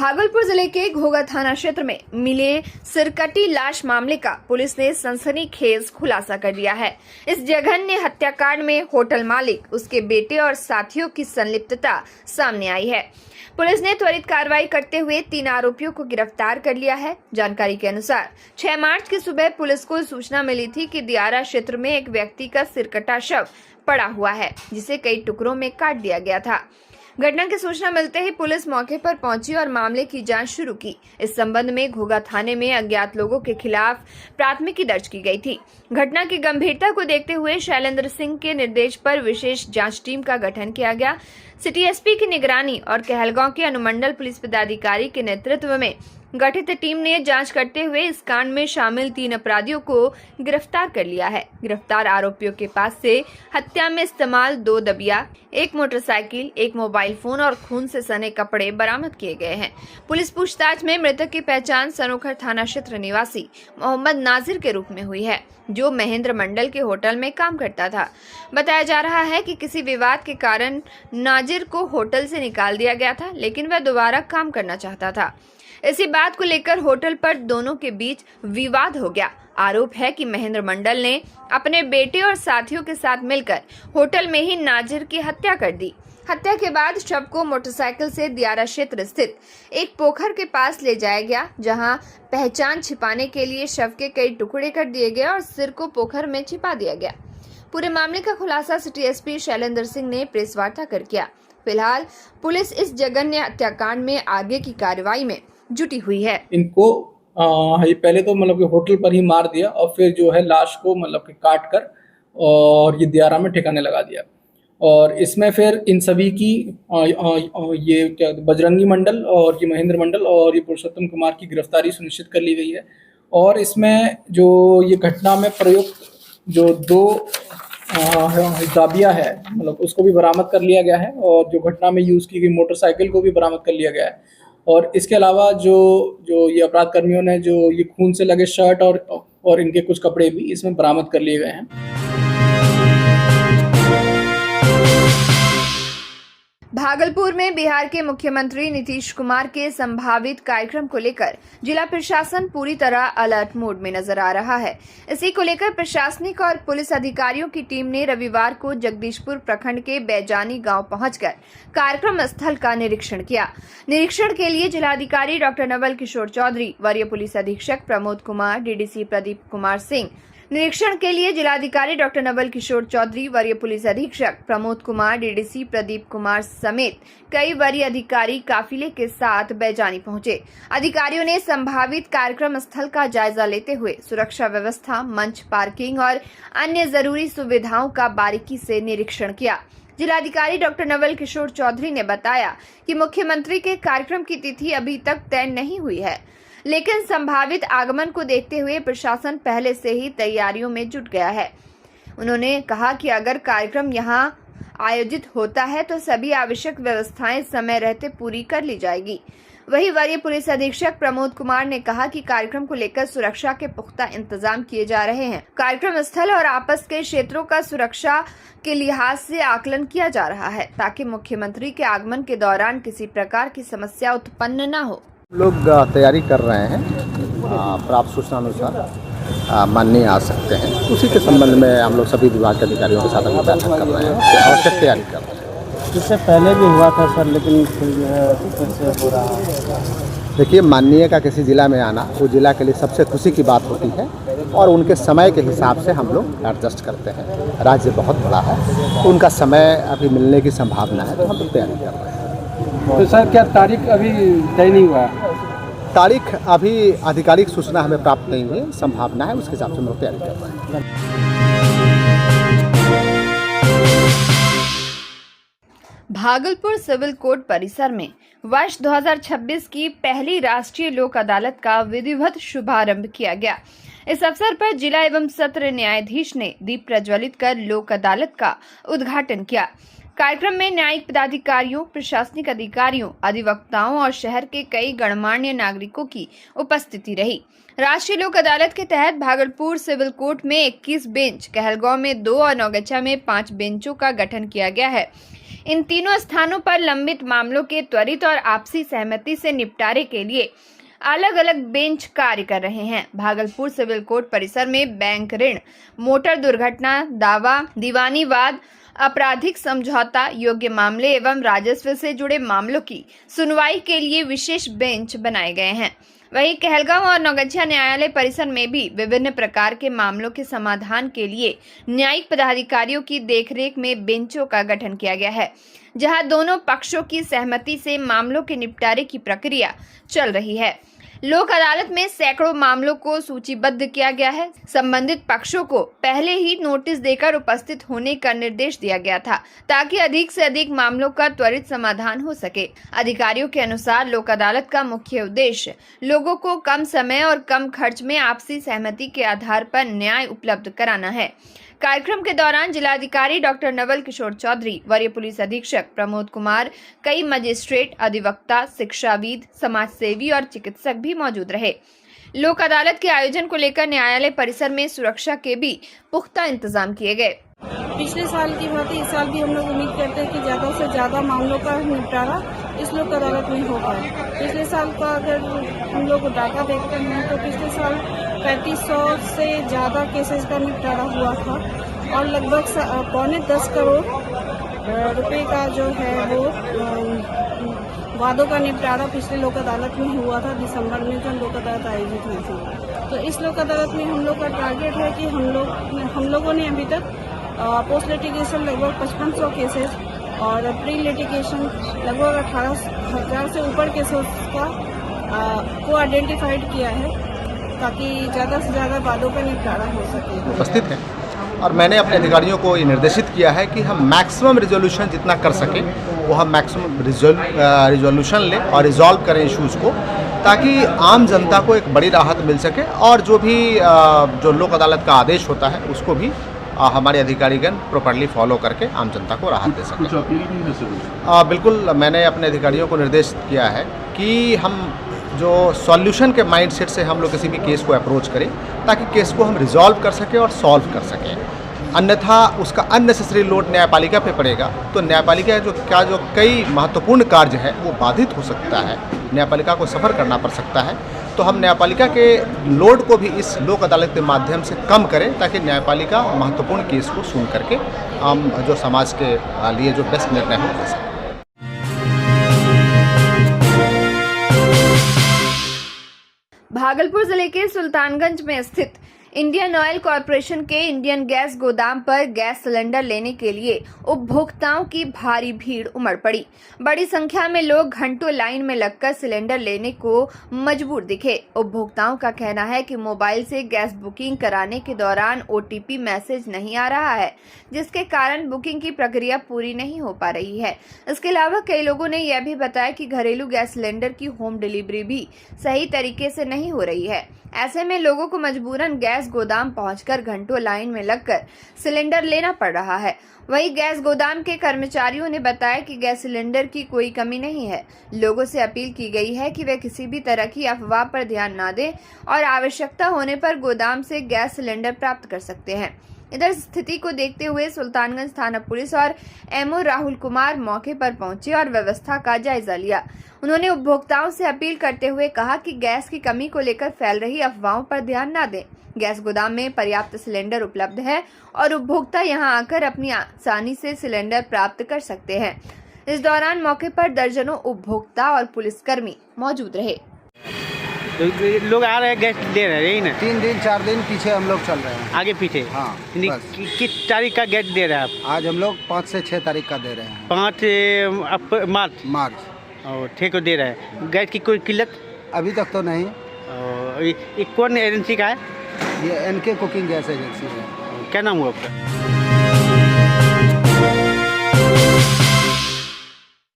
भागलपुर जिले के घोघा थाना क्षेत्र में मिले सिरकटी लाश मामले का पुलिस ने सनसनीखेज खुलासा कर दिया है। इस जघन्य हत्याकांड में होटल मालिक, उसके बेटे और साथियों की संलिप्तता सामने आई है। पुलिस ने त्वरित कार्रवाई करते हुए 3 आरोपियों को गिरफ्तार कर लिया है। जानकारी के अनुसार 6 मार्च की सुबह पुलिस को सूचना मिली थी कि दियारा क्षेत्र में एक व्यक्ति का सिरकटा शव पड़ा हुआ है, जिसे कई टुकड़ों में काट दिया गया था। घटना की सूचना मिलते ही पुलिस मौके पर पहुंची और मामले की जांच शुरू की। इस संबंध में घोघा थाने में अज्ञात लोगों के खिलाफ प्राथमिकी दर्ज की गई थी। घटना की गंभीरता को देखते हुए शैलेंद्र सिंह के निर्देश पर विशेष जांच टीम का गठन किया गया। सिटी एसपी की निगरानी और कहलगांव के अनुमंडल पुलिस पदाधिकारी के नेतृत्व में गठित टीम ने जांच करते हुए इस कांड में शामिल 3 अपराधियों को गिरफ्तार कर लिया है। गिरफ्तार आरोपियों के पास से हत्या में इस्तेमाल 2 दबिया, 1 मोटरसाइकिल, 1 मोबाइल फोन और खून से सने कपड़े बरामद किए गए हैं। पुलिस पूछताछ में मृतक की पहचान सनोखर थाना क्षेत्र निवासी मोहम्मद नाजिर के रूप में हुई है, जो महेंद्र मंडल के होटल में काम करता था। बताया जा रहा है कि किसी विवाद के कारण नाजिर को होटल से निकाल दिया गया था, लेकिन वह दोबारा काम करना चाहता था। इसी बात को लेकर होटल पर दोनों के बीच विवाद हो गया। आरोप है कि महेंद्र मंडल ने अपने बेटे और साथियों के साथ मिलकर होटल में ही नाजिर की हत्या कर दी। हत्या के बाद शव को मोटरसाइकिल से दियारा क्षेत्र स्थित एक पोखर के पास ले जाया गया, जहां पहचान छिपाने के लिए शव के कई टुकड़े कर दिए गए और सिर को पोखर में छिपा दिया गया। पूरे मामले का खुलासा सिटी एसपी शैलेंद्र सिंह ने प्रेस वार्ता कर किया। फिलहाल पुलिस इस जघन्य हत्याकांड में आगे की कार्रवाई में जुटी हुई है। इनको ये पहले तो मतलब कि होटल पर ही मार दिया और फिर जो है लाश को मतलब कि काट कर और ये दियारा में ठिकाने लगा दिया। और इसमें फिर इन सभी की ये क्या बजरंगी मंडल और ये महेंद्र मंडल और ये पुरुषोत्तम कुमार की गिरफ्तारी सुनिश्चित कर ली गई है। और इसमें जो ये घटना में प्रयुक्त जो 2 दाबिया है मतलब उसको भी बरामद कर लिया गया है और जो घटना में यूज़ की गई मोटरसाइकिल को भी बरामद कर लिया गया है। और इसके अलावा जो ये अपराध कर्मियों ने जो ये खून से लगे शर्ट और इनके कुछ कपड़े भी इसमें बरामद कर लिए गए हैं। भागलपुर में बिहार के मुख्यमंत्री नीतीश कुमार के संभावित कार्यक्रम को लेकर जिला प्रशासन पूरी तरह अलर्ट मोड में नजर आ रहा है। इसी को लेकर प्रशासनिक और पुलिस अधिकारियों की टीम ने रविवार को जगदीशपुर प्रखंड के बैजानी गांव पहुंचकर कार्यक्रम स्थल का निरीक्षण किया। निरीक्षण के लिए जिलाधिकारी डॉक्टर नवल किशोर चौधरी, वरीय पुलिस अधीक्षक प्रमोद कुमार, डीडीसी प्रदीप कुमार सिंह, निरीक्षण के लिए जिलाधिकारी डॉक्टर नवल किशोर चौधरी, वरीय पुलिस अधीक्षक प्रमोद कुमार, डीडीसी प्रदीप कुमार समेत कई वरीय अधिकारी काफिले के साथ बैजानी पहुंचे। अधिकारियों ने संभावित कार्यक्रम स्थल का जायजा लेते हुए सुरक्षा व्यवस्था, मंच, पार्किंग और अन्य जरूरी सुविधाओं का बारीकी से निरीक्षण किया। जिलाधिकारी डॉक्टर नवल किशोर चौधरी ने बताया कि मुख्यमंत्री के कार्यक्रम की तिथि अभी तक तय नहीं हुई है, लेकिन संभावित आगमन को देखते हुए प्रशासन पहले से ही तैयारियों में जुट गया है। उन्होंने कहा कि अगर कार्यक्रम यहां आयोजित होता है तो सभी आवश्यक व्यवस्थाएं समय रहते पूरी कर ली जाएगी। वहीं वरीय पुलिस अधीक्षक प्रमोद कुमार ने कहा कि कार्यक्रम को लेकर सुरक्षा के पुख्ता इंतजाम किए जा रहे हैं। कार्यक्रम स्थल और आपस के क्षेत्रों का सुरक्षा के लिहाज से आकलन किया जा रहा है, ताकि मुख्यमंत्री के आगमन के दौरान किसी प्रकार की समस्या उत्पन्न न हो। लोग तैयारी कर रहे हैं, प्राप्त सूचना अनुसार माननीय आ सकते हैं। उसी के संबंध में हम लोग सभी विभाग के अधिकारियों के साथ अभी बैठक कर रहे हैं, आवश्यक तैयारी कर रहे हैं। इससे पहले भी हुआ था सर, लेकिन फिर से हो रहा है। देखिए, माननीय का किसी जिला में आना वो जिला के लिए सबसे खुशी की बात होती है और उनके समय के हिसाब से हम लोग एडजस्ट करते हैं। राज्य बहुत बड़ा है, तो उनका समय अभी मिलने की संभावना है, तो हम लोग तैयारी कर रहे हैं। तो सर क्या तारीख अभी तय नहीं हुआ? तारीख अभी आधिकारिक सूचना हमें प्राप्त नहीं हुई, संभावना है, उसके हिसाब से हम लोग तैयारी कर रहे हैं। भागलपुर सिविल कोर्ट परिसर में वर्ष 2026 की पहली राष्ट्रीय लोक अदालत का विधिवत शुभारंभ किया गया। इस अवसर पर जिला एवं सत्र न्यायाधीश ने दीप प्रज्वलित कर लोक अदालत का उद्घाटन किया। कार्यक्रम में न्यायिक पदाधिकारियों, प्रशासनिक अधिकारियों, अधिवक्ताओं और शहर के कई गणमान्य नागरिकों की उपस्थिति रही। राष्ट्रीय लोक अदालत के तहत भागलपुर सिविल कोर्ट में 21 बेंच, कहलगांव में 2 और नौगछा में 5 बेंचों का गठन किया गया है। इन तीनों स्थानों पर लंबित मामलों के त्वरित और आपसी सहमति से निपटारे के लिए अलग अलग बेंच कार्य कर रहे हैं। भागलपुर सिविल कोर्ट परिसर में बैंक ऋण, मोटर दुर्घटना, दावा, दीवानी वाद, आपराधिक समझौता योग्य मामले एवं राजस्व से जुड़े मामलों की सुनवाई के लिए विशेष बेंच बनाए गए हैं। वहीं कहलगांव और नौगछिया न्यायालय परिसर में भी विभिन्न प्रकार के मामलों के समाधान के लिए न्यायिक पदाधिकारियों की देखरेख में बेंचों का गठन किया गया है, जहां दोनों पक्षों की सहमति से मामलों के निपटारे की प्रक्रिया चल रही है। लोक अदालत में सैकड़ों मामलों को सूचीबद्ध किया गया है। संबंधित पक्षों को पहले ही नोटिस देकर उपस्थित होने का निर्देश दिया गया था, ताकि अधिक से अधिक मामलों का त्वरित समाधान हो सके। अधिकारियों के अनुसार लोक अदालत का मुख्य उद्देश्य लोगों को कम समय और कम खर्च में आपसी सहमति के आधार पर न्याय उपलब्ध कराना है। कार्यक्रम के दौरान जिलाधिकारी डॉक्टर नवल किशोर चौधरी, वरीय पुलिस अधीक्षक प्रमोद कुमार, कई मजिस्ट्रेट, अधिवक्ता, शिक्षाविद, समाजसेवी और चिकित्सक भी मौजूद रहे। लोक अदालत के आयोजन को लेकर न्यायालय परिसर में सुरक्षा के भी पुख्ता इंतजाम किए गए। पिछले साल की भांति इस साल भी हम लोग उम्मीद करते हैं कि ज़्यादा से ज़्यादा मामलों का निपटारा इस लोक अदालत में हो पाए। पिछले साल का अगर हम लोग डाटा देखते हैं तो पिछले साल 3500 से ज़्यादा केसेस का निपटारा हुआ था और लगभग 9.25 करोड़ रुपए का जो है वो वादों का निपटारा पिछले लोक अदालत में हुआ था, दिसंबर में जब लोक अदालत आयोजित हुई थी। तो इस लोक अदालत में हम लोग का टारगेट है कि हम लोगों ने अभी तक पोस्ट लिटिगेशन लगभग 5500 केसेस और प्री लिटिगेशन लगभग 18,000 से ऊपर केसेस को आइडेंटिफाइड किया है, ताकि ज़्यादा से ज़्यादा वादों का निपटारा हो सके। उपस्थित हैं और मैंने अपने अधिकारियों को ये निर्देशित किया है कि हम मैक्सिमम रिजोल्यूशन जितना कर सकें वो हम मैक्सिमम रिजोल्यूशन लें और रिजॉल्व करें इश्यूज़ को, ताकि आम जनता को एक बड़ी राहत मिल सके और जो भी जो लोक अदालत का आदेश होता है उसको भी हमारे अधिकारीगण प्रॉपर्ली फॉलो करके आम जनता को राहत दे सकें। कुछ अपील भी हो सकती? बिल्कुल, मैंने अपने अधिकारियों को निर्देश किया है कि हम जो सॉल्यूशन के माइंडसेट से हम लोग किसी भी केस को अप्रोच करें, ताकि केस को हम रिजॉल्व कर सकें और सॉल्व कर सकें। अन्यथा उसका अननेसेसरी लोड न्यायपालिका पे पड़ेगा तो न्यायपालिका जो कई महत्वपूर्ण कार्य है वो बाधित हो सकता है, न्यायपालिका को सफ़र करना पड़ सकता है। तो हम न्यायपालिका के लोड को भी इस लोक अदालत के माध्यम से कम करें, ताकि न्यायपालिका महत्वपूर्ण केस को सुन करके हम जो समाज के लिए जो बेस्ट निर्णय हो ले सकें। भागलपुर जिले के सुल्तानगंज में स्थित इंडियन ऑयल कॉरपोरेशन के इंडियन गैस गोदाम पर गैस सिलेंडर लेने के लिए उपभोक्ताओं की भारी भीड़ उमड़ पड़ी। बड़ी संख्या में लोग घंटों लाइन में लगकर सिलेंडर लेने को मजबूर दिखे। उपभोक्ताओं का कहना है कि मोबाइल से गैस बुकिंग कराने के दौरान OTP मैसेज नहीं आ रहा है, जिसके कारण बुकिंग की प्रक्रिया पूरी नहीं हो पा रही है। इसके अलावा कई लोगों ने यह भी बताया कि घरेलू गैस सिलेंडर की होम डिलीवरी भी सही तरीके से नहीं हो रही है। ऐसे में लोगों को मजबूरन गैस गोदाम पहुंचकर घंटों लाइन में लगकर सिलेंडर लेना पड़ रहा है। वहीं गैस गोदाम के कर्मचारियों ने बताया कि गैस सिलेंडर की कोई कमी नहीं है। लोगों से अपील की गई है कि वे किसी भी तरह की अफवाह पर ध्यान न दें और आवश्यकता होने पर गोदाम से गैस सिलेंडर प्राप्त कर सकते हैं। इधर स्थिति को देखते हुए सुल्तानगंज थाना पुलिस और MO राहुल कुमार मौके पर पहुंचे और व्यवस्था का जायजा लिया। उन्होंने उपभोक्ताओं से अपील करते हुए कहा कि गैस की कमी को लेकर फैल रही अफवाहों पर ध्यान न दें। गैस गोदाम में पर्याप्त सिलेंडर उपलब्ध है और उपभोक्ता यहां आकर अपनी आसानी से सिलेंडर प्राप्त कर सकते हैं। इस दौरान मौके पर दर्जनों उपभोक्ता और पुलिसकर्मी मौजूद रहे। तो लोग आ रहे हैं, गैस दे रहे हैं, यही ना? 3 दिन 4 दिन पीछे हम लोग चल रहे हैं। आगे पीछे? हाँ, बस। किस तारीख का गैस दे रहे हैं आप? आज हम लोग 5 से 6 तारीख का दे रहे हैं। 5 मार्च और 6 को दे रहे हैं। गैस की कोई किल्लत अभी तक तो नहीं। ये कौन एजेंसी का है? ये NK कुकिंग गैस एजेंसी है। क्या नाम हुआ आपका?